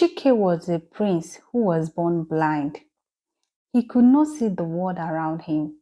Chike was a prince who was born blind. He could not see the world around him,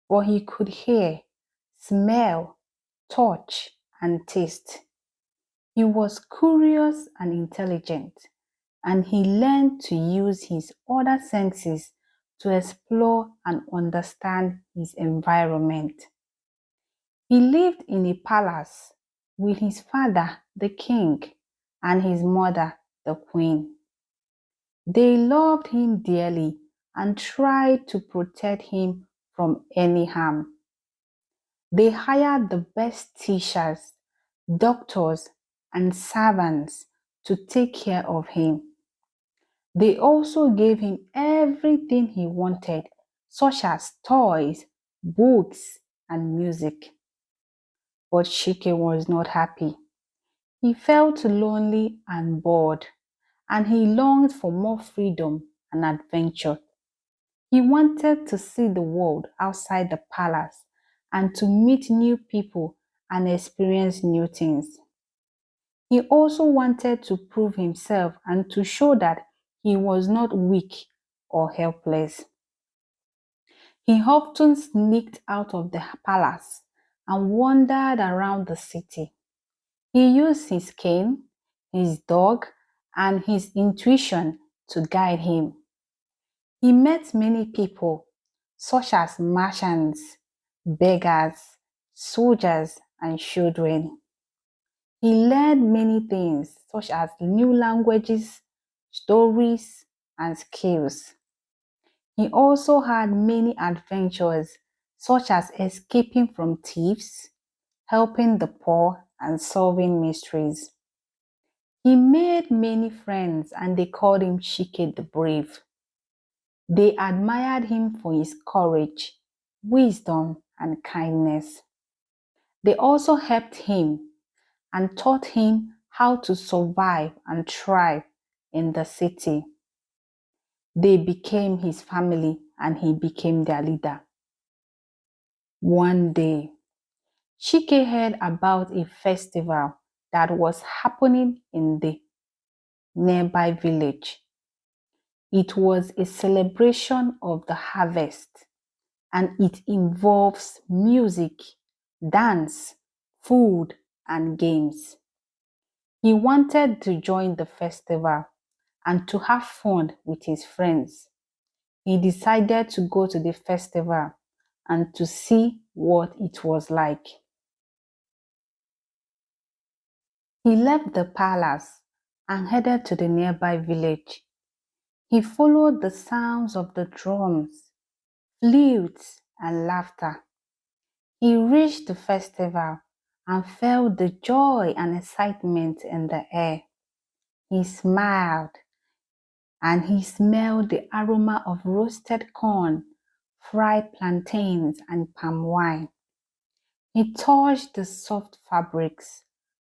but he could hear, smell, touch, and taste. He was curious and intelligent, and he learned to use his other senses to explore and understand his environment. He lived in a palace with his father, the king, and his mother, the queen. They loved him dearly and tried to protect him from any harm. They hired the best teachers, doctors, and servants to take care of him. They also gave him everything he wanted, such as toys, books, and music. But Chike was not happy. He felt lonely and bored, and he longed for more freedom and adventure. He wanted to see the world outside the palace and to meet new people and experience new things. He also wanted to prove himself and to show that he was not weak or helpless. He often sneaked out of the palace and wandered around the city. He used his cane, his dog, and his intuition to guide him. He met many people, such as merchants, beggars, soldiers, and children. He learned many things, such as new languages, stories, and skills. He also had many adventures, such as escaping from thieves, helping the poor, and solving mysteries. He made many friends, and they called him Chike the Brave. They admired him for his courage, wisdom, and kindness. They also helped him and taught him how to survive and thrive in the city. They became his family and he became their leader. One day, Chike heard about a festival that was happening in the nearby village. It was a celebration of the harvest, and it involves music, dance, food, and games. He wanted to join the festival and to have fun with his friends. He decided to go to the festival and to see what it was like. He left the palace and headed to the nearby village. He followed the sounds of the drums, flutes, and laughter. He reached the festival and felt the joy and excitement in the air. He smiled and he smelled the aroma of roasted corn, fried plantains, and palm wine. He touched the soft fabrics,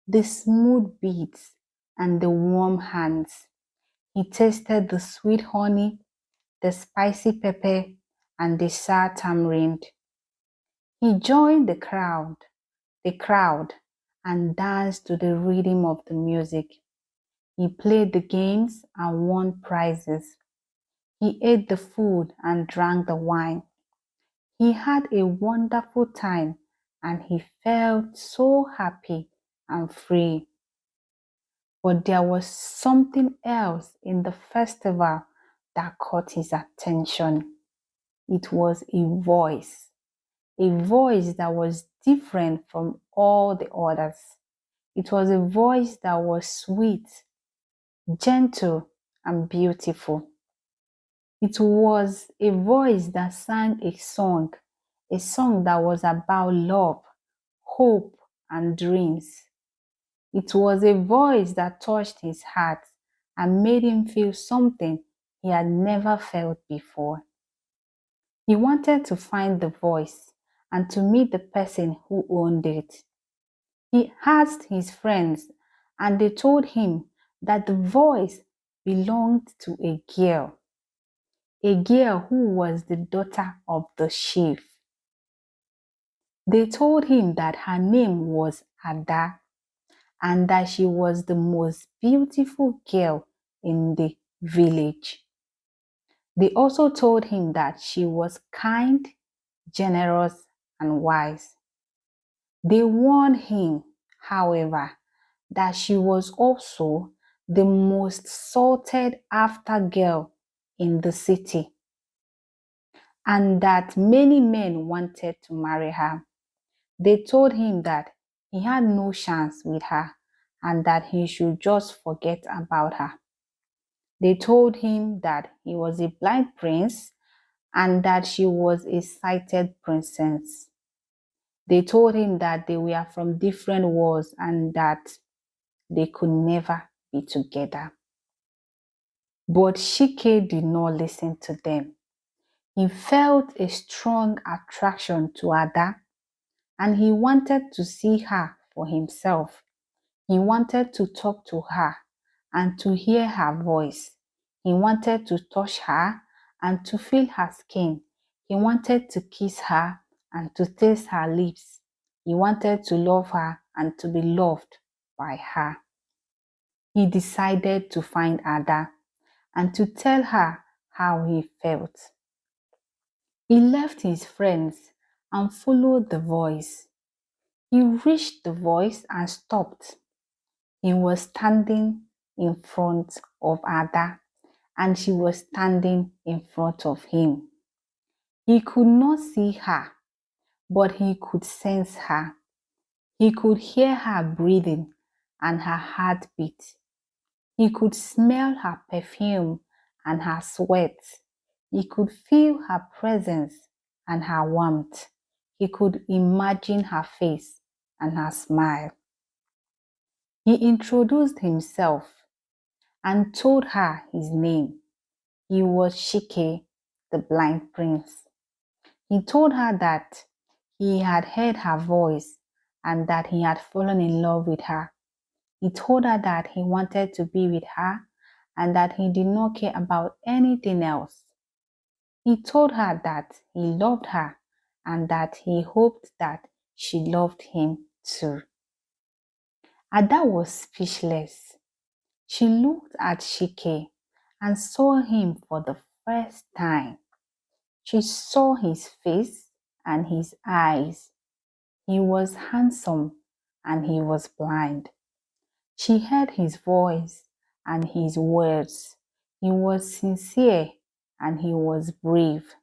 the smooth beads, and the warm hands. He tasted the sweet honey, the spicy pepper, and the sour tamarind. He joined the crowd, and danced to the rhythm of the music. He played the games and won prizes. He ate the food and drank the wine. He had a wonderful time and he felt so happy and free. But there was something else in the festival that caught his attention. It was a voice that was different from all the others. It was a voice that was sweet, gentle, and beautiful. It was a voice that sang a song that was about love, hope, and dreams. It was a voice that touched his heart and made him feel something he had never felt before. He wanted to find the voice and to meet the person who owned it. He asked his friends, and they told him that the voice belonged to a girl who was the daughter of the chief. They told him that her name was Ada and that she was the most beautiful girl in the village. They also told him that she was kind, generous, and wise. They warned him, however, that she was also the most sought after girl in the city, and that many men wanted to marry her. They told him that he had no chance with her and that he should just forget about her. They told him that he was a blind prince and that she was a sighted princess. They told him that they were from different worlds and that they could never be together. But CHIKE did not listen to them. He felt a strong attraction to Ada and he wanted to see her for himself. He wanted to talk to her and to hear her voice. He wanted to touch her and to feel her skin. He wanted to kiss her and to taste her lips. He wanted to love her and to be loved by her. He decided to find Ada and to tell her how he felt. He left his friends and followed the voice. He reached the voice and stopped. He was standing in front of Ada and she was standing in front of him. He could not see her, but he could sense her. He could hear her breathing and her heartbeat. He could smell her perfume and her sweat. He could feel her presence and her warmth. He could imagine her face and her smile. He introduced himself and told her his name. He was CHIKE, the blind prince. He told her that he had heard her voice and that he had fallen in love with her. He told her that he wanted to be with her and that he did not care about anything else. He told her that he loved her and that he hoped that she loved him too. Ada was speechless. She looked at CHIKE and saw him for the first time. She saw his face and his eyes. He was handsome and he was blind. She heard his voice and his words. He was sincere and he was brave.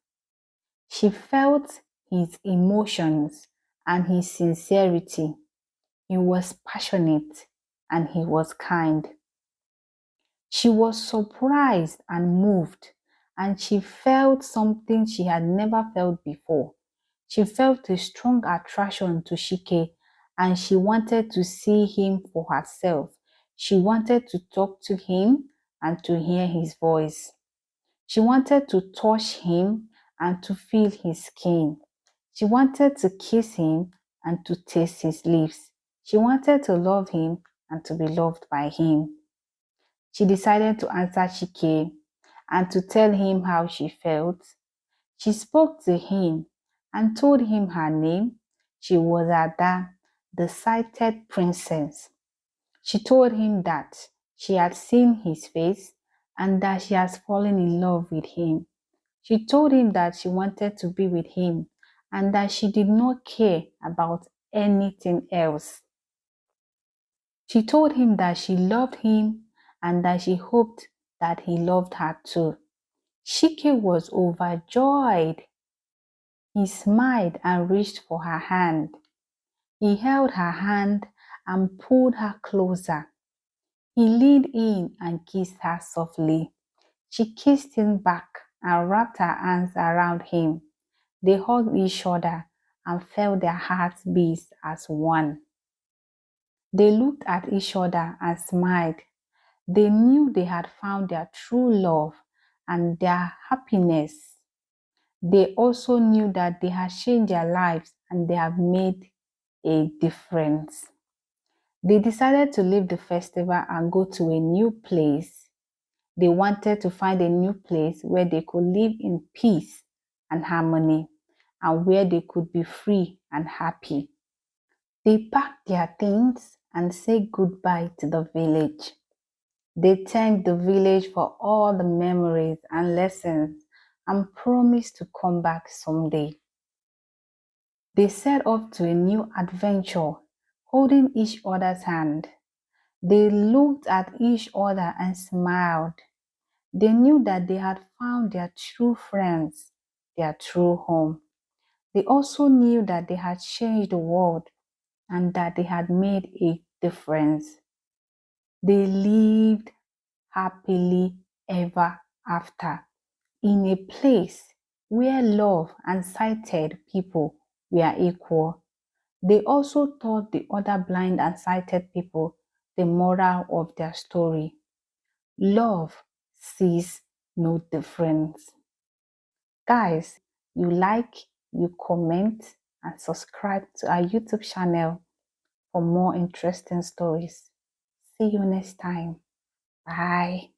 She felt his emotions and his sincerity. He was passionate and he was kind. She was surprised and moved, and she felt something she had never felt before. She felt a strong attraction to CHIKE and she wanted to see him for herself. She wanted to talk to him and to hear his voice. She wanted to touch him and to feel his skin. She wanted to kiss him and to taste his lips. She wanted to love him and to be loved by him. She decided to answer CHIKE and to tell him how she felt. She spoke to him and told him her name. She was Ada, the sighted princess. She told him that she had seen his face and that she has fallen in love with him. She told him that she wanted to be with him and that she did not care about anything else. She told him that she loved him and that she hoped that he loved her too. CHIKE was overjoyed. He smiled and reached for her hand. He held her hand and pulled her closer. He leaned in and kissed her softly. She kissed him back and wrapped her arms around him. They hugged each other and felt their hearts beat as one. They looked at each other and smiled. They knew they had found their true love and their happiness. They also knew that they had changed their lives and they have made a difference. They decided to leave the festival and go to a new place. They wanted to find a new place where they could live in peace and harmony and where they could be free and happy. They packed their things and said goodbye to the village. They thanked the village for all the memories and lessons and promised to come back someday. They set off to a new adventure, holding each other's hand. They looked at each other and smiled. They knew that they had found their true friends, their true home. They also knew that they had changed the world and that they had made a difference. They lived happily ever after in a place where love and sighted people were equal. They also taught the other blind and sighted people the moral of their story. Love sees no difference. Guys, you like, you comment, and subscribe to our YouTube channel for more interesting stories. See you next time. Bye.